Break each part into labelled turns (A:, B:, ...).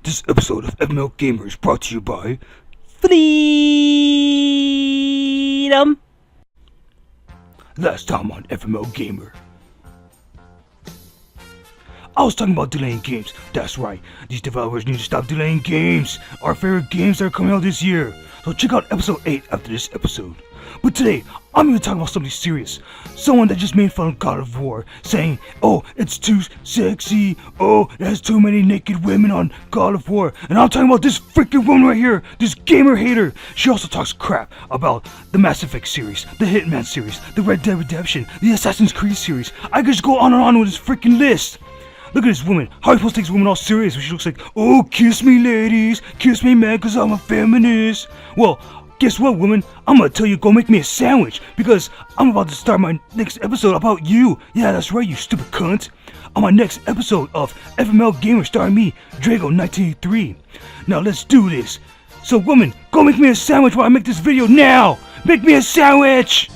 A: This episode of FML Gamer is brought to you by Freedom. Last time on FML Gamer, I was talking about delaying games. That's right, these developers need to stop delaying games. Our favorite games that are coming out this year. So check out episode 8 after this episode. But today, I'm going to talk about something serious. Someone that just made fun of God of War, saying, oh, it's too sexy, oh, it has too many naked women on God of War. And I'm talking about this freaking woman right here, this gamer hater. She also talks crap about the Mass Effect series, the Hitman series, the Red Dead Redemption, the Assassin's Creed series. I could just go on and on with this freaking list. Look at this woman. How are you supposed to take this woman all serious when she looks like, oh, kiss me ladies, kiss me man, cause I'm a feminist. Well, guess what, woman? I'm gonna tell you go make me a sandwich, because I'm about to start my next episode about you. Yeah, that's right, you stupid cunt. On my next episode of FML Gamer starring me, Drago1983. Now let's do this. So woman, go make me a sandwich while I make this video now. Make me a sandwich.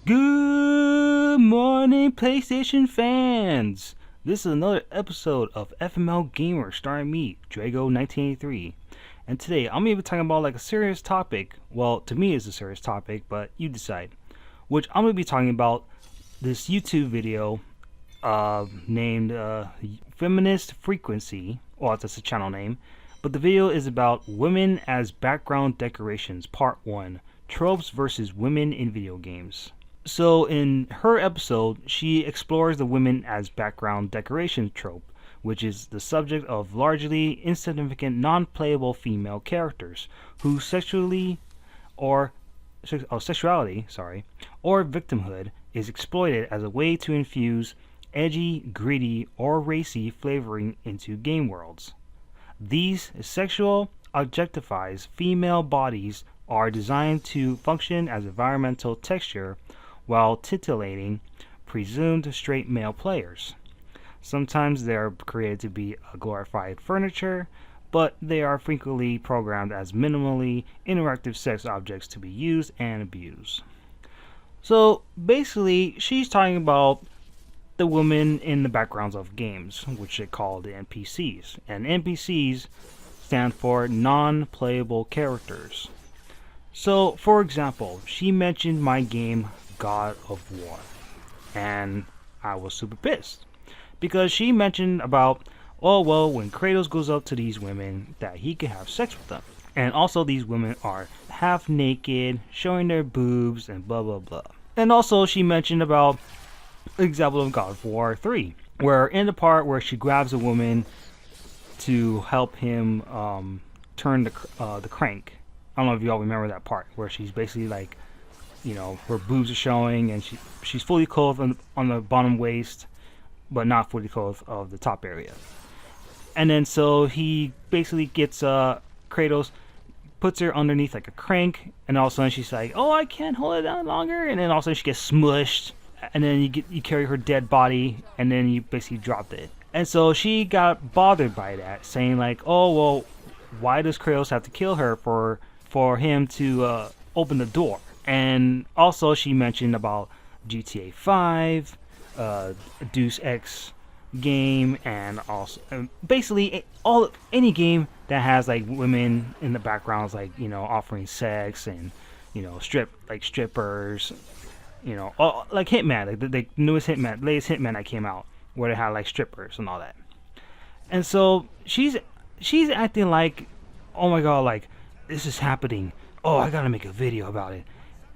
A: Good morning, PlayStation fans! This is another episode of FML Gamer starring me, Drago1983. And today I'm going to be talking about like a serious topic. Well, to me it's a serious topic, but you decide. Which I'm going to be talking about this YouTube video named Feminist Frequency. Well, that's a channel name. But the video is about women as background decorations, part 1. Tropes versus women in video games. So in her episode, she explores the women as background decoration trope, which is the subject of largely insignificant non-playable female characters whose sexuality or victimhood is exploited as a way to infuse edgy, gritty, or racy flavoring into game worlds. These sexual objectifies female bodies are designed to function as environmental texture while titillating presumed straight male players. Sometimes they are created to be a glorified furniture, but they are frequently programmed as minimally interactive sex objects to be used and abused. So basically, she's talking about the women in the backgrounds of games, which they call the NPCs. And NPCs stand for non-playable characters. So, for example, she mentioned my game God of War, and I was super pissed because she mentioned about, oh well, when Kratos goes up to these women that he can have sex with them, and also these women are half naked, showing their boobs and blah blah blah. And also she mentioned about the example of God of War 3, where in the part where she grabs a woman to help him turn the crank. I don't know if you all remember that part where she's basically like, you know, her boobs are showing and she's fully clothed on the bottom waist, but not fully clothed of the top area. And then so he basically gets Kratos, puts her underneath like a crank, and all of a sudden she's like, oh, I can't hold it down longer, and then all of a sudden she gets smushed, and then you carry her dead body, and then you basically drop it. And so she got bothered by that, saying like, oh well, why does Kratos have to kill her for him to open the door? And also she mentioned about GTA 5, Deus Ex game, and also basically any game that has like women in the backgrounds, like, you know, offering sex and, you know, strippers, you know, like Hitman, like the newest Hitman, latest Hitman that came out, where they had like strippers and all that. And so she's acting like, oh my god, like this is happening. Oh, I gotta make a video about it.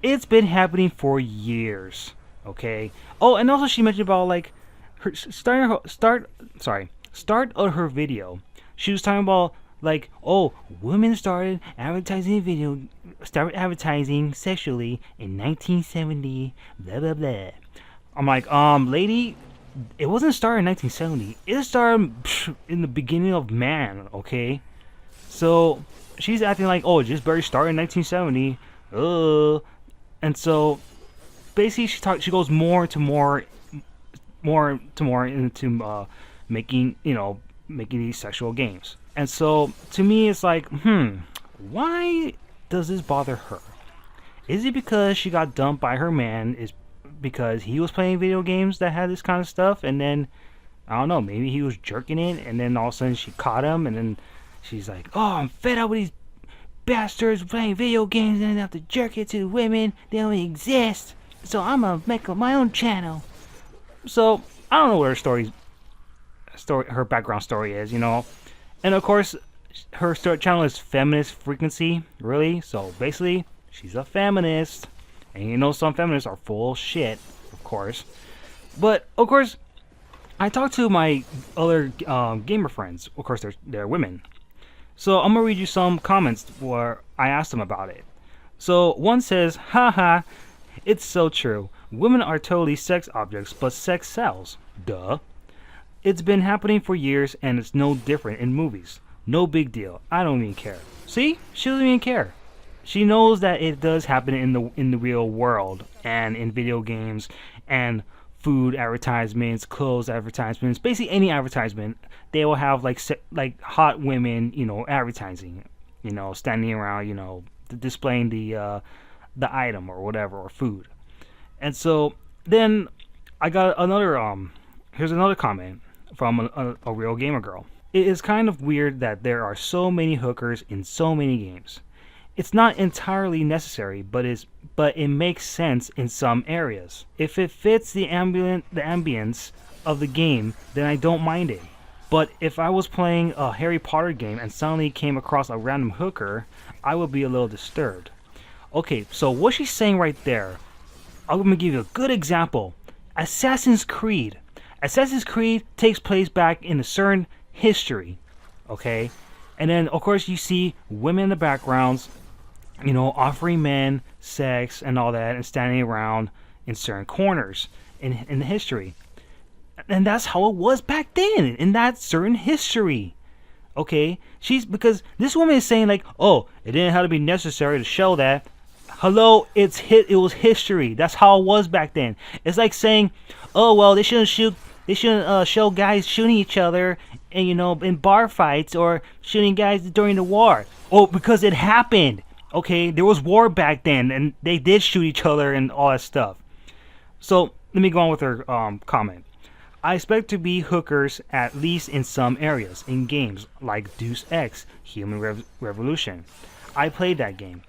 A: It's been happening for years, okay? Oh, and also she mentioned about like her start of her video. She was talking about like, oh, women started advertising sexually in 1970, blah blah blah. I'm like, lady, it wasn't started in 1970. It started in the beginning of man, okay? So she's acting like, oh, it just barely started in 1970. And so basically she goes more into making these sexual games. And so to me it's like, why does this bother her? Is it because she got dumped by her man? Is because he was playing video games that had this kind of stuff, and then I don't know, maybe he was jerking it, and then all of a sudden she caught him, and then she's like, "Oh, I'm fed up with these bastards playing video games and I have to jerk it to women. They don't exist. So I'm gonna make my own channel." So I don't know what her background story is, and of course her channel is Feminist Frequency, really. So basically, she's a feminist, and some feminists are full of shit, of course. But of course, I talked to my other gamer friends. Of course, they're women. So I'm gonna read you some comments where I asked them about it. So one says, "Haha, it's so true. Women are totally sex objects, but sex sells. Duh. It's been happening for years and it's no different in movies. No big deal. I don't even care." See? She doesn't even care. She knows that it does happen in the real world and in video games and food advertisements, clothes advertisements, basically any advertisement. They will have like hot women, advertising, standing around, displaying the item or whatever, or food. And so then I got here's another comment from a real gamer girl. "It is kind of weird that there are so many hookers in so many games. It's not entirely necessary, but it makes sense in some areas. If it fits the ambience of the game, then I don't mind it. But if I was playing a Harry Potter game and suddenly came across a random hooker, I would be a little disturbed." Okay, so what she's saying right there, I'm going to give you a good example. Assassin's Creed. Assassin's Creed takes place back in a certain history, okay? And then, of course, you see women in the backgrounds, offering men sex and all that, and standing around in certain corners in the history. And that's how it was back then, in that certain history. Okay? Because this woman is saying like, "Oh, it didn't have to be necessary to show that." Hello, it was history. That's how it was back then. It's like saying, "Oh, well, they shouldn't show guys shooting each other and in bar fights, or shooting guys during the war." Oh, because it happened. Okay, there was war back then, and they did shoot each other and all that stuff. So let me go on with her comment. "I expect to be hookers at least in some areas in games like Deus Ex: Human Revolution. I played that game.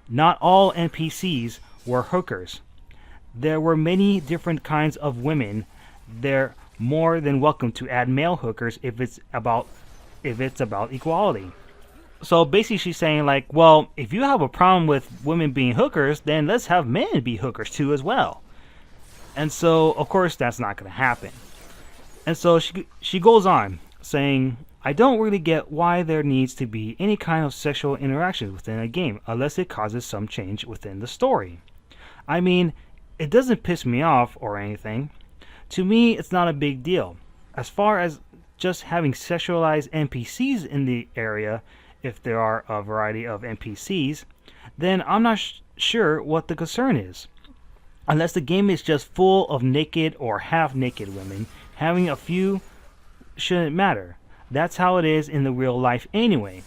A: Not all NPCs were hookers. There were many different kinds of women. They're more than welcome to add male hookers if it's about equality." So basically she's saying like, well, if you have a problem with women being hookers, then let's have men be hookers too as well. And so of course that's not going to happen. And so she goes on saying, "I don't really get why there needs to be any kind of sexual interaction within a game unless it causes some change within the story. I mean, it doesn't piss me off or anything. To me, it's not a big deal. As far as just having sexualized NPCs in the area, if there are a variety of NPCs, then I'm not sure what the concern is. Unless the game is just full of naked or half-naked women, having a few shouldn't matter. That's how it is in the real life anyway."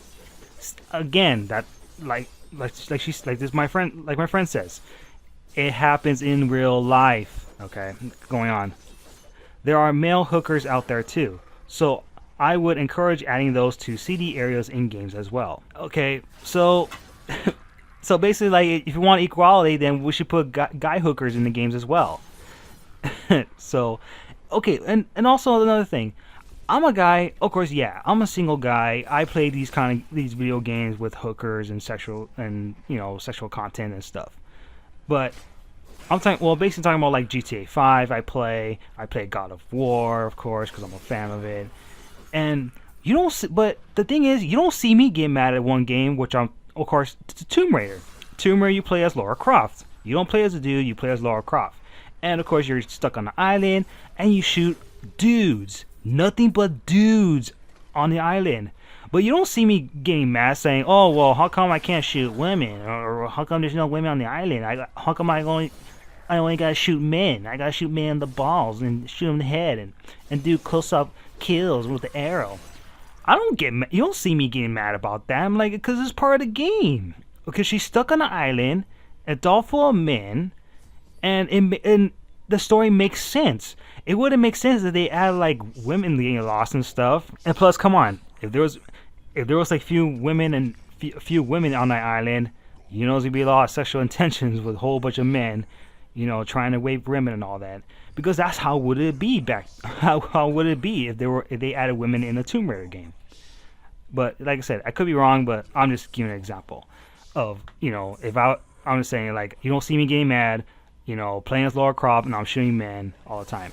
A: Again, that like my friend says, it happens in real life. Okay, going on. "There are male hookers out there too, so I would encourage adding those to CD areas in games as well." Okay, so so basically, like, if you want equality, then we should put guy hookers in the games as well. So, okay, and also another thing, I'm a guy, of course, yeah, I'm a single guy. I play these video games with hookers and sexual content and stuff. But I'm basically talking about like GTA 5. I play God of War, of course, because I'm a fan of it. And but the thing is, you don't see me get mad at one game, which I'm, of course, Tomb Raider. Tomb Raider, you play as Lara Croft. You don't play as a dude, you play as Lara Croft. And of course, you're stuck on the island and you shoot dudes. Nothing but dudes on the island. But you don't see me getting mad saying, "Oh, well, how come I can't shoot women? Or how come there's no women on the island? How come I only gotta shoot men? I gotta shoot men in the balls and shoot them in the head and do close-up kills with the arrow." I don't get mad. You don't see me getting mad about that. I'm like, because it's part of the game. Because she's stuck on the island, it's all full of men, and the story makes sense. It wouldn't make sense if they added like women getting lost and stuff. And plus, come on, if there was like few women on that island, there's gonna be a lot of sexual intentions with a whole bunch of men, trying to rape women and all that. Because that's how would it be back? How would it be if they added women in a Tomb Raider game? But like I said, I could be wrong, but I'm just giving an example of if I'm just saying like you don't see me getting mad, playing as Laura Croft and I'm shooting men all the time.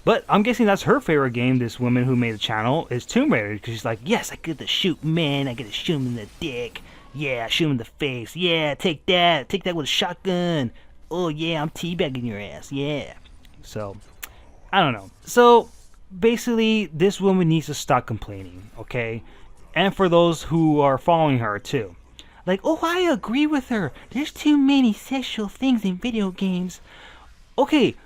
A: But I'm guessing that's her favorite game. This woman who made the channel is Tomb Raider because she's like, yes, I get to shoot men, I get to shoot him in the dick, yeah, shoot him in the face, yeah, take that with a shotgun. Oh yeah, I'm teabagging your ass, yeah. So I don't know. So basically, this woman needs to stop complaining, okay? And for those who are following her too. Like, oh, I agree with her. There's too many sexual things in video games. Okay,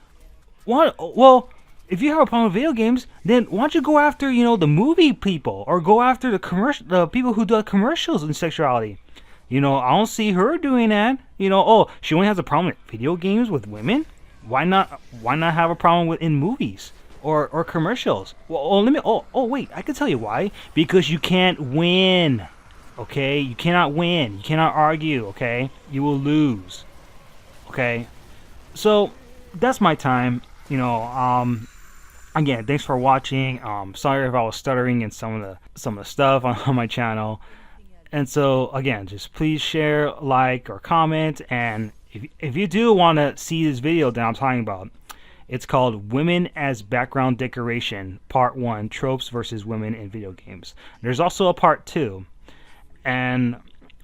A: well, if you have a problem with video games, then why don't you go after, the movie people or go after the people who do commercials in sexuality? I don't see her doing that. Oh, she only has a problem with video games with women. Why not have a problem in movies or commercials? Well, let me. Oh, wait. I can tell you why. Because you can't win. Okay, you cannot win. You cannot argue. Okay, you will lose. Okay, so that's my time. Again, thanks for watching. Sorry if I was stuttering in some of the stuff on my channel. And so again, just please share, like, or comment. And if you do want to see this video that I'm talking about, it's called Women as Background Decoration, Part 1, Tropes versus Women in Video Games. There's also a Part 2. And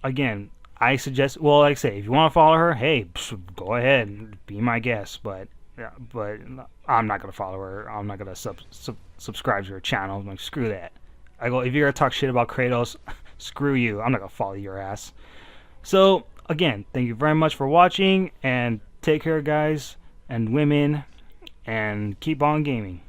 A: again, I suggest, well, like I say, if you want to follow her, hey, go ahead, be my guest. But I'm not going to follow her. I'm not going to subscribe to her channel. I'm like, screw that. I go, if you're going to talk shit about Kratos, screw you. I'm not going to follow your ass. So, again, thank you very much for watching, and take care, guys and women, and keep on gaming.